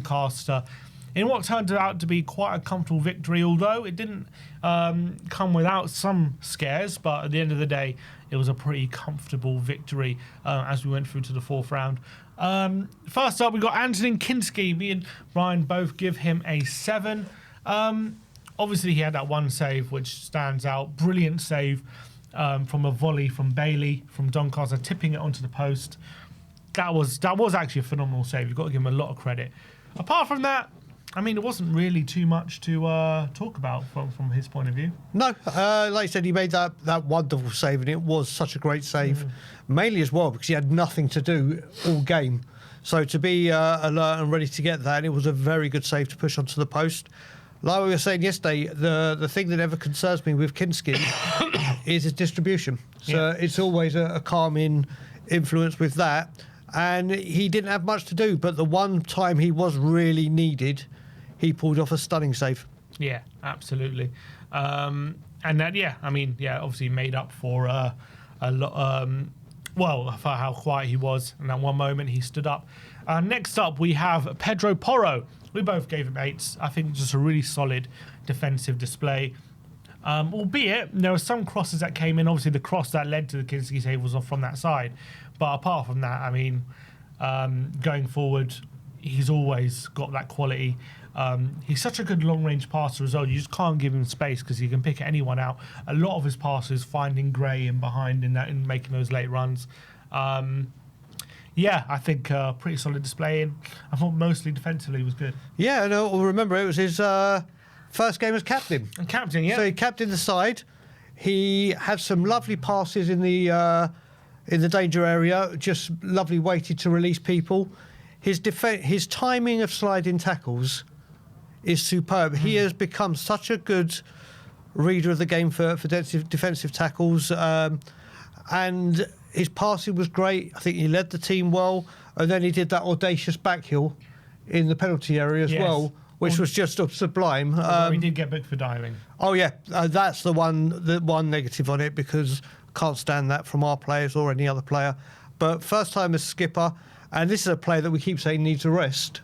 Doncaster in what turned out to be quite a comfortable victory, although it didn't come without some scares, but at the end of the day, it was a pretty comfortable victory as we went through to the fourth round. First up, we got Antonin Kinski. Me and Ryan both give him a 7. Obviously, he had that one save, which stands out. Brilliant save from a volley from Bailey, from Doncaster, tipping it onto the post. That was actually a phenomenal save. You've got to give him a lot of credit. Apart from that, I mean, it wasn't really too much to talk about from his point of view. No, like I said, he made that wonderful save, and it was such a great save, mainly as well because he had nothing to do all game. So to be alert and ready to get that, it was a very good save to push onto the post. Like we were saying yesterday, the thing that ever concerns me with Kinski is his distribution. So it's always a calming influence with that. And he didn't have much to do, but the one time he was really needed, he pulled off a stunning save. Yeah, absolutely. And that, obviously made up for a lot. For how quiet he was. And that one moment he stood up. Next up, we have Pedro Porro. We both gave him 8s. I think just a really solid defensive display. Albeit, there were some crosses that came in. Obviously, the cross that led to the Kinski save was off from that side. But apart from that, I mean, going forward, he's always got that quality. He's such a good long-range passer as well. You just can't give him space because he can pick anyone out. A lot of his passes finding Gray in behind in making those late runs. I think pretty solid display. And I thought mostly defensively was good. Yeah, no, remember, it was his first game as captain. And captain, yeah. So he captained the side. He had some lovely passes in the danger area, just lovely weighted to release people. His timing of sliding tackles is superb. He has become such a good reader of the game for defensive tackles, and his passing was great. I think he led the team well, and then he did that audacious backheel in the penalty area as well, which was just sublime. He did get booked for diving. Oh yeah, that's the one negative on it, because can't stand that from our players or any other player. But first time as skipper, and this is a player that we keep saying needs a rest,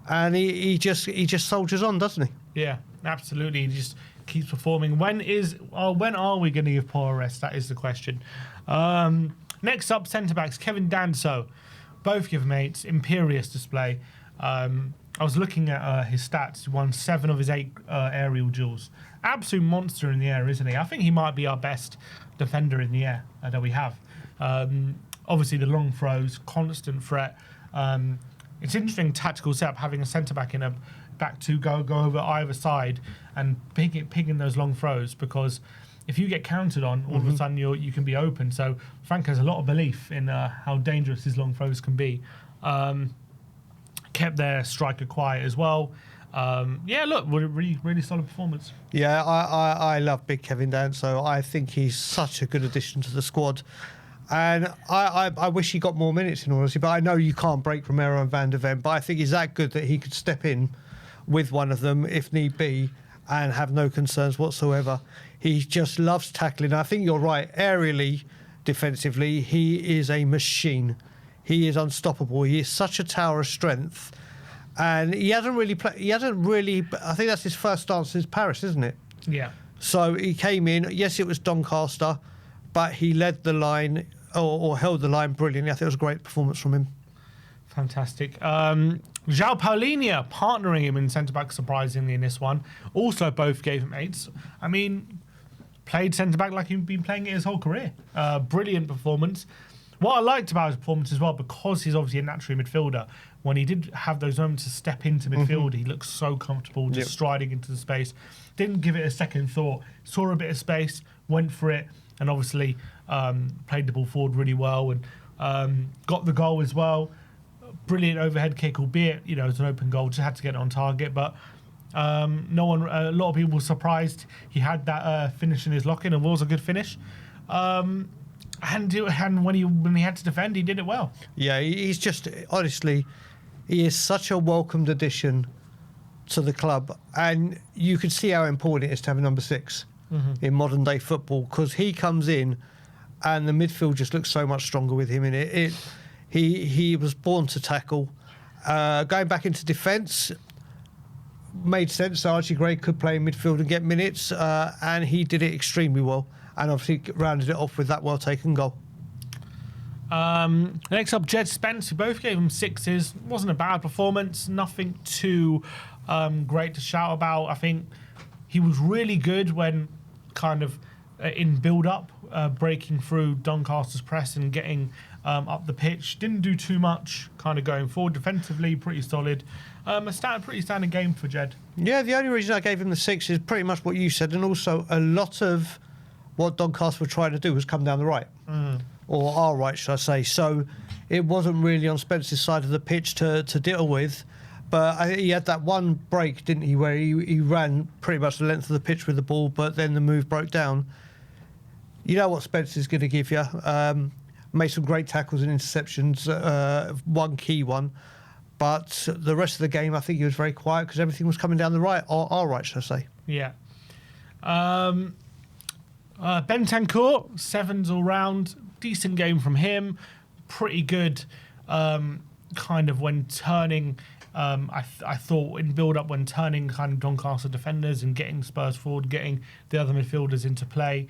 and he just soldiers on, doesn't he? Yeah, absolutely. He just keeps performing. When are we going to give Paul a rest? That is the question. Next up, centre backs Kevin Danso, both give him 8s. Imperious display. I was looking at his stats. He won 7 of his 8 aerial duels. Absolute monster in the air, isn't he? I think he might be our best defender in the air that we have. Obviously, the long throws, constant threat. It's an interesting tactical setup having a centre-back in a back to go over either side and picking those long throws, because if you get counted on, all of a sudden you can be open. So Frank has a lot of belief in how dangerous his long throws can be. Kept their striker quiet as well. Really solid performance. Yeah, I love big Kevin Danso. I think he's such a good addition to the squad. And I wish he got more minutes, in honesty, but I know you can't break Romero and Van der Ven, but I think he's that good that he could step in with one of them if need be and have no concerns whatsoever. He just loves tackling. I think you're right. Aerially, defensively, he is a machine. He is unstoppable. He is such a tower of strength. And he hasn't really I think that's his first stance since Paris, isn't it? Yeah. So he came in. Yes, it was Doncaster, but he led the line or held the line brilliantly. I think it was a great performance from him. Fantastic. João Palhinha partnering him in centre-back, surprisingly, in this one. Also, both gave him 8s. I mean, played centre-back like he'd been playing it his whole career. Brilliant performance. What I liked about his performance as well, because he's obviously a natural midfielder, when he did have those moments to step into midfield, he looked so comfortable just striding into the space. Didn't give it a second thought. Saw a bit of space, went for it, and obviously played the ball forward really well and got the goal as well. Brilliant overhead kick, albeit it's an open goal. Just had to get it on target, but a lot of people were surprised he had that finish in his lock-in. It was a good finish. And when he had to defend, he did it well. Yeah, he's just, honestly, he is such a welcomed addition to the club. And you can see how important it is to have a number 6 in modern day football, because he comes in and the midfield just looks so much stronger with him in it. He was born to tackle, Going back into defence, made sense. Archie Gray could play in midfield and get minutes, and he did it extremely well. And obviously rounded it off with that well-taken goal. Next up, Jed Spence. We both gave him 6s. Wasn't a bad performance. Nothing too great to shout about. I think he was really good when kind of in build-up, breaking through Doncaster's press and getting up the pitch. Didn't do too much kind of going forward. Defensively, pretty solid. Pretty standard game for Jed. Yeah, the only reason I gave him the 6 is pretty much what you said, and also a lot of what Doncaster were trying to do was come down the right. Or our right, should I say. So it wasn't really on Spence's side of the pitch to deal with. But he had that one break, didn't he, where he ran pretty much the length of the pitch with the ball, but then the move broke down. You know what Spence is going to give you. Made some great tackles and interceptions, one key one. But the rest of the game, I think he was very quiet because everything was coming down the right, or our right, should I say. Yeah. Bentancur, 7s all round. Decent game from him. Pretty good kind of when turning. I thought in build-up when turning kind of Doncaster defenders and getting Spurs forward, getting the other midfielders into play.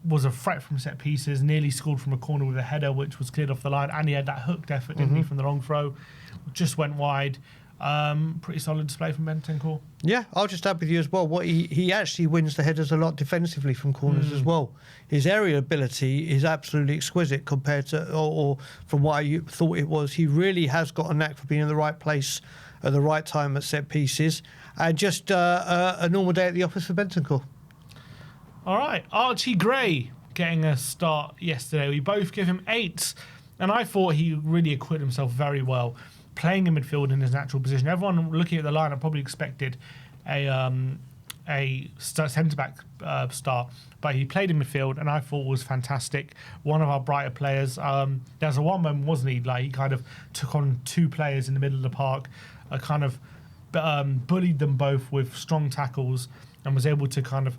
Was a threat from set pieces, nearly scored from a corner with a header which was cleared off the line, and he had that hooked effort, didn't he, from the long throw. Just went wide. Pretty solid display from Bentancur. Yeah, I'll just add with you as well. What he actually wins the headers a lot defensively from corners as well. His aerial ability is absolutely exquisite compared to, or from what I thought it was. He really has got a knack for being in the right place at the right time at set pieces, and just a normal day at the office for Bentancur. All right, Archie Gray getting a start yesterday. We both give him 8s, and I thought he really acquitted himself very well, playing in midfield in his natural position. Everyone looking at the lineup probably expected a centre-back start, but he played in midfield, and I thought was fantastic. One of our brighter players. There's a one moment, wasn't he? Like he kind of took on 2 players in the middle of the park, kind of bullied them both with strong tackles, and was able to kind of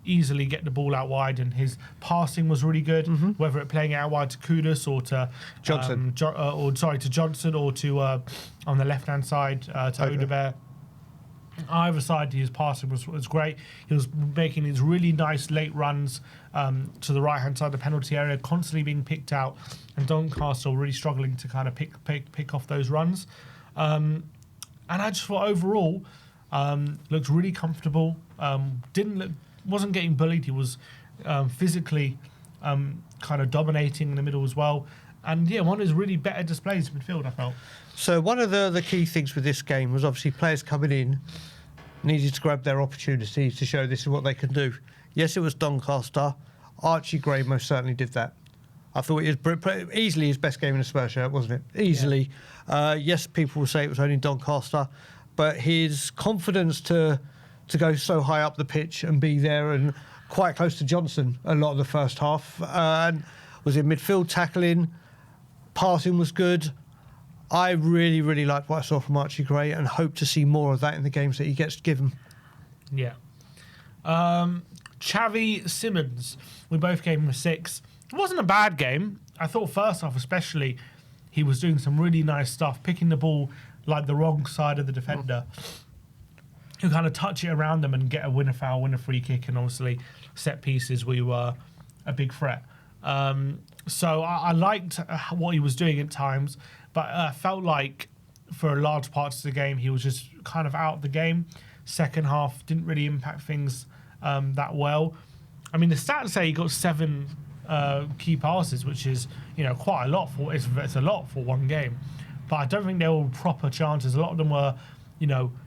easily get the ball out wide, and his passing was really good. Whether it playing it out wide to Kudus or to Johnson, to Johnson, or to on the left hand side to Odebear. Either side, his passing was great. He was making these really nice late runs to the right hand side of the penalty area, constantly being picked out, and Doncaster really struggling to kind of pick off those runs. And I just thought overall. Looked really comfortable. Wasn't getting bullied. He was physically kind of dominating in the middle as well. And yeah, one of his really better displays in midfield, I felt. So one of the key things with this game was obviously players coming in needed to grab their opportunities to show this is what they can do. Yes, it was Doncaster. Archie Gray most certainly did that. I thought it was easily his best game in a Spurs shirt, wasn't it? Easily. Yeah. Yes, people will say it was only Doncaster. But his confidence to go so high up the pitch and be there and quite close to Johnson a lot of the first half, and was in midfield tackling, passing was good. I really, really liked what I saw from Archie Gray and hope to see more of that in the games that he gets given. Yeah. Xavi Simons, we both gave him a 6. It wasn't a bad game. I thought first half especially, he was doing some really nice stuff, picking the ball like the wrong side of the defender, who kind of touch it around them and get a winner foul, win a free kick, and obviously set pieces we were a big threat. So I liked what he was doing at times, but I felt like for large parts of the game he was just kind of out of the game. Second half didn't really impact things that well. I mean, the stats say he got 7 key passes, which is quite a lot for it's a lot for one game. But I don't think they were proper chances. A lot of them were,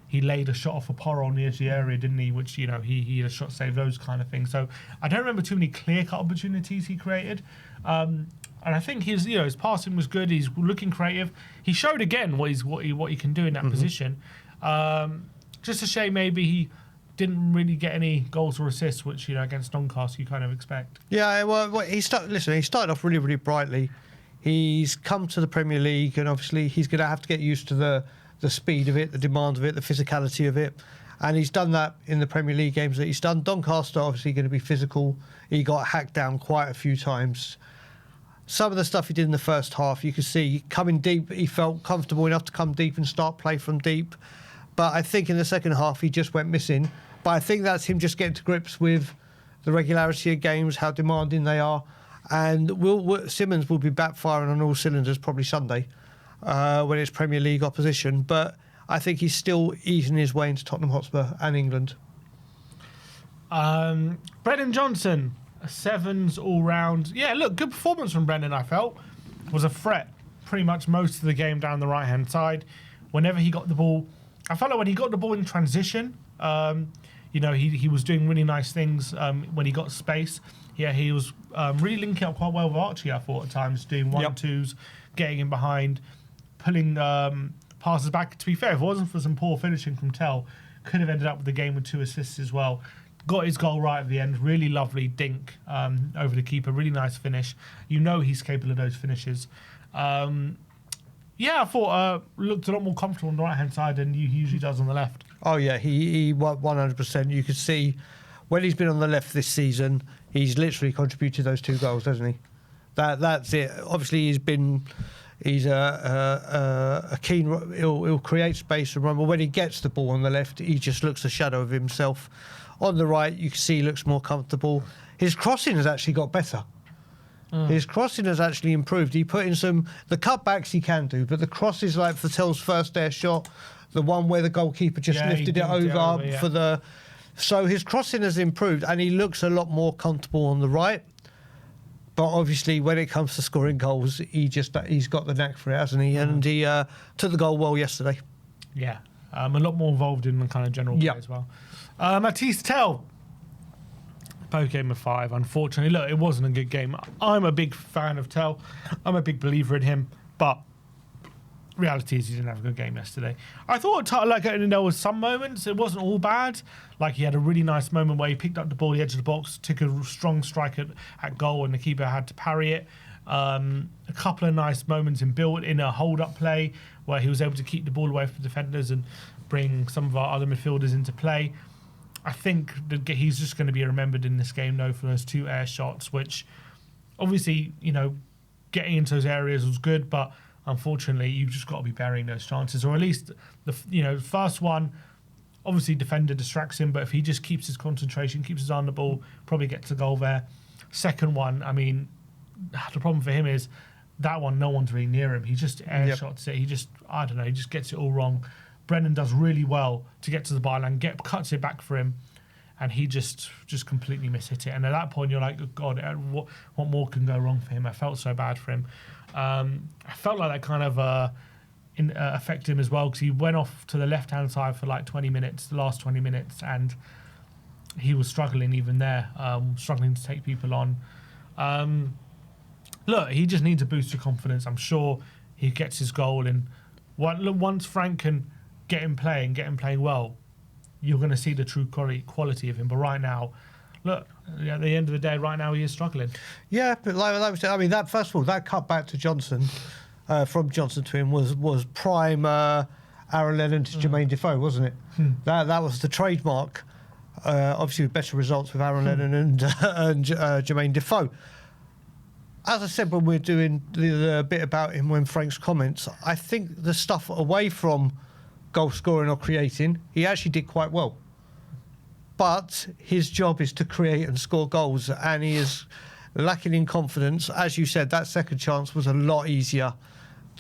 he laid a shot off a Porro on the edge of the area, didn't he? Which, he had a shot save, those kind of things. So I don't remember too many clear-cut opportunities he created. And I think his passing was good. He's looking creative. He showed again what he can do in that position. Just a shame maybe he didn't really get any goals or assists, which against Doncaster you kind of expect. Yeah, well, he started off really, really brightly. He's come to the Premier League, and obviously he's going to have to get used to the speed of it, the demand of it, the physicality of it. And he's done that in the Premier League games that he's done. Doncaster obviously going to be physical. He got hacked down quite a few times. some of the stuff he did in the first half, you could see coming deep, he felt comfortable enough to come deep and start play from deep. But I think in the second half, he just went missing. But I think that's him just getting to grips with the regularity of games, how demanding they are. And Simmons will be backfiring on all cylinders probably Sunday when it's Premier League opposition. But I think he's still easing his way into Tottenham Hotspur and England. Brennan Johnson, a 7s all round. Yeah, look, good performance from Brennan, I felt. Was a threat pretty much most of the game down the right-hand side. Whenever he got the ball, I felt like when he got the ball in transition, he was doing really nice things when he got space. Yeah, he was really linking up quite well with Archie, I thought, at times, doing 1-2s, getting in behind, pulling passes back. To be fair, if it wasn't for some poor finishing from Tell, could have ended up with the game with 2 assists as well. Got his goal right at the end. Really lovely dink over the keeper. Really nice finish. You know he's capable of those finishes. I thought looked a lot more comfortable on the right-hand side than he usually does on the left. Oh, yeah, he 100%. You could see when he's been on the left this season, he's literally contributed those 2 goals, hasn't he? That's it. Obviously, he's a keen. He'll create space and run, but when he gets the ball on the left, he just looks a shadow of himself. On the right, you can see he looks more comfortable. His crossing has actually got better. His crossing has actually improved. He put in the cutbacks he can do, but the crosses like for Tell's first air shot, the one where the goalkeeper just lifted it over for the. So his crossing has improved, and he looks a lot more comfortable on the right. But obviously, when it comes to scoring goals, he's got the knack for it, hasn't he? And he took the goal well yesterday. Yeah, a lot more involved in the kind of general play as well. Matisse Tell, both game of 5. Unfortunately, look, it wasn't a good game. I'm a big fan of Tell. I'm a big believer in him, but reality is he didn't have a good game yesterday. I thought there was some moments. It wasn't all bad. Like he had a really nice moment where he picked up the ball at the edge of the box, took a strong strike at goal, and the keeper had to parry it. A couple of nice moments in a hold-up play where he was able to keep the ball away from the defenders and bring some of our other midfielders into play. I think that he's just going to be remembered in this game, though, for those 2 air shots, which obviously, getting into those areas was good, but unfortunately, you've just got to be burying those chances, or at least the first one. Obviously, defender distracts him, but if he just keeps his concentration, keeps his eye on the ball, probably gets a goal there. Second one, I mean, the problem for him is that one, no one's really near him. He just air shots it. He just gets it all wrong. Brennan does really well to get to the byline, cuts it back for him, and he just completely mishit it. And at that point, you're like, oh, God, what more can go wrong for him? I felt so bad for him. I felt like that kind of affected him as well, because he went off to the left-hand side for like 20 minutes, the last 20 minutes, and he was struggling even there, struggling to take people on. Look, he just needs a boost of confidence. I'm sure he gets his goal, and once Frank can get him playing well, you're going to see the true quality of him. But right now, look, at the end of the day, right now he is struggling. Yeah, but like we said, I mean, that first of all, that cut back to Johnson, from Johnson to him was prime Aaron Lennon to Jermaine Defoe, wasn't it? That was the trademark. Obviously, with better results with Aaron Lennon and Jermaine Defoe. As I said when we were doing the bit about him, when Frank's comments, I think the stuff away from goal scoring or creating, he actually did quite well. But his job is to create and score goals, and he is lacking in confidence. As you said, that second chance was a lot easier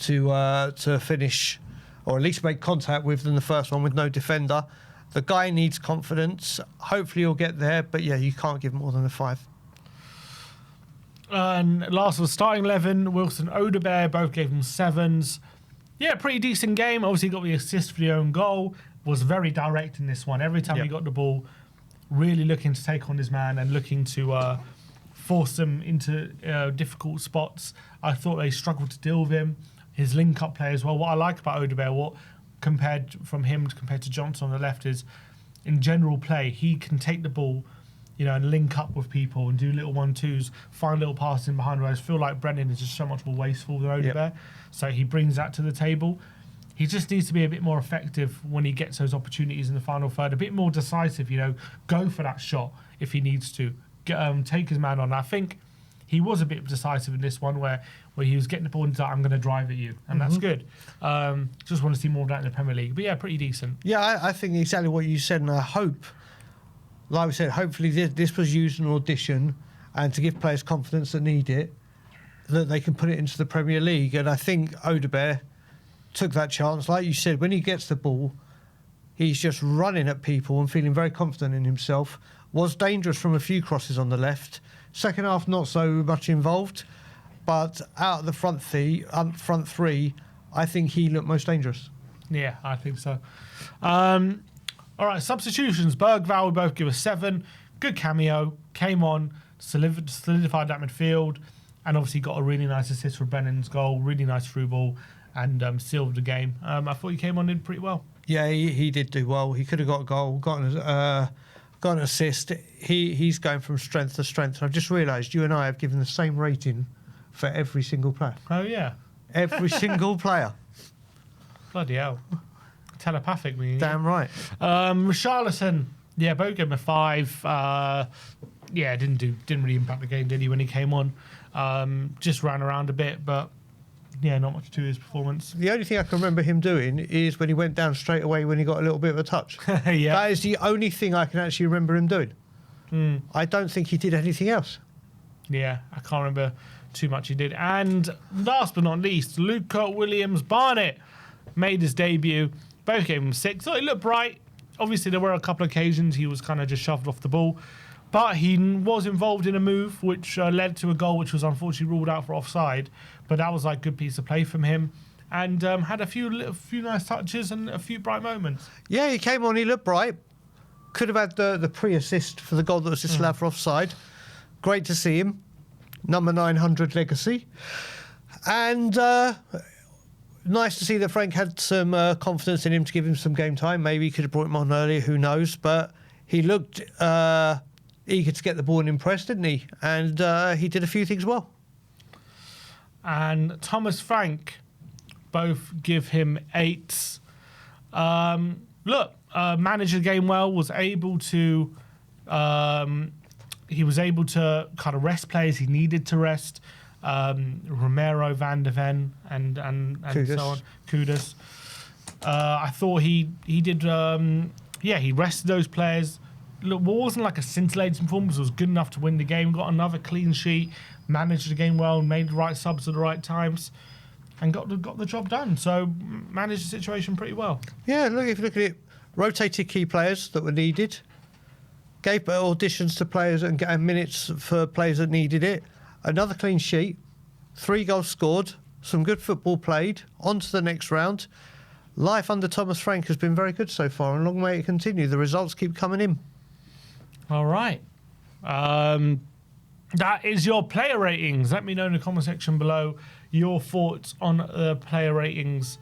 to finish, or at least make contact with, than the first one with no defender. The guy needs confidence. Hopefully he'll get there, but yeah, you can't give more than a 5. And last was starting 11, Wilson Odebear, both gave him 7s. Yeah, pretty decent game. Obviously got the assist for the own goal. Was very direct in this one. Every time he got the ball, really looking to take on his man and looking to force them into difficult spots. I thought they struggled to deal with him. His link-up play as well. What I like about Odebear, compared to Johnson on the left, is in general play, he can take the ball, and link up with people and do little 1-2s, find little passes in behind. Whereas I feel like Brennan is just so much more wasteful than Odebear. So he brings that to the table. He just needs to be a bit more effective when he gets those opportunities in the final third, a bit more decisive, go for that shot if he needs to, take his man on. I think he was a bit decisive in this one where he was getting the ball and he's like, I'm going to drive at you. And that's good. Just want to see more of that in the Premier League. But yeah, pretty decent. Yeah, I think exactly what you said, and I hope, like we said, hopefully this was used in an audition and to give players confidence that need it, that they can put it into the Premier League. And I think Odegaard took that chance. Like you said, when he gets the ball, he's just running at people and feeling very confident in himself. Was dangerous from a few crosses on the left. Second half, not so much involved. But out of the front three, I think he looked most dangerous. Yeah, I think so. All right, substitutions. Bergvall, we both give a 7. Good cameo. Came on, solidified that midfield, and obviously got a really nice assist for Brennan's goal. Really nice through ball, and sealed the game. I thought he came on and did pretty well. Yeah, he did do well. He could have got a goal, got an assist. He's going from strength to strength. I've just realised you and I have given the same rating for every single player. Oh, yeah. Every single player. Bloody hell. Telepathic, me. Damn right. Richarlison, yeah, both gave him a 5. Yeah, didn't really impact the game, did he, when he came on? Just ran around a bit, but yeah, not much to his performance. The only thing I can remember him doing is when he went down straight away when he got a little bit of a touch. Yeah. That is the only thing I can actually remember him doing. I don't think he did anything else. Yeah, I can't remember too much he did. And last but not least, Luca Williams-Barnett made his debut. Both gave him 6. Thought he looked bright. Obviously, there were a couple of occasions he was kind of just shoved off the ball. But he was involved in a move which led to a goal which was unfortunately ruled out for offside. But that was like a good piece of play from him. And had a few nice touches and a few bright moments. Yeah, he came on, he looked bright. Could have had the pre-assist for the goal that was just allowed for offside. Great to see him. Number 900 legacy. And nice to see that Frank had some confidence in him to give him some game time. Maybe he could have brought him on earlier, who knows. But he looked eager to get the ball and impress, didn't he? And he did a few things well. And Thomas Frank, both give him 8s. Managed the game well, was able to... he was able to kind of rest players he needed to rest. Romero, Van de Ven, and so on. Kudus. I thought he did... he rested those players. Look, it wasn't like a scintillating performance. It was good enough to win the game. Got another clean sheet. Managed the game well. Made the right subs at the right times. And got the job done. So managed the situation pretty well. Yeah, look, if you look at it, rotated key players that were needed. Gave auditions to players and minutes for players that needed it. Another clean sheet. 3 goals scored. Some good football played. On to the next round. Life under Thomas Frank has been very good so far, and long may it continue. The results keep coming in. All right. That is your player ratings. Let me know in the comment section below your thoughts on the player ratings.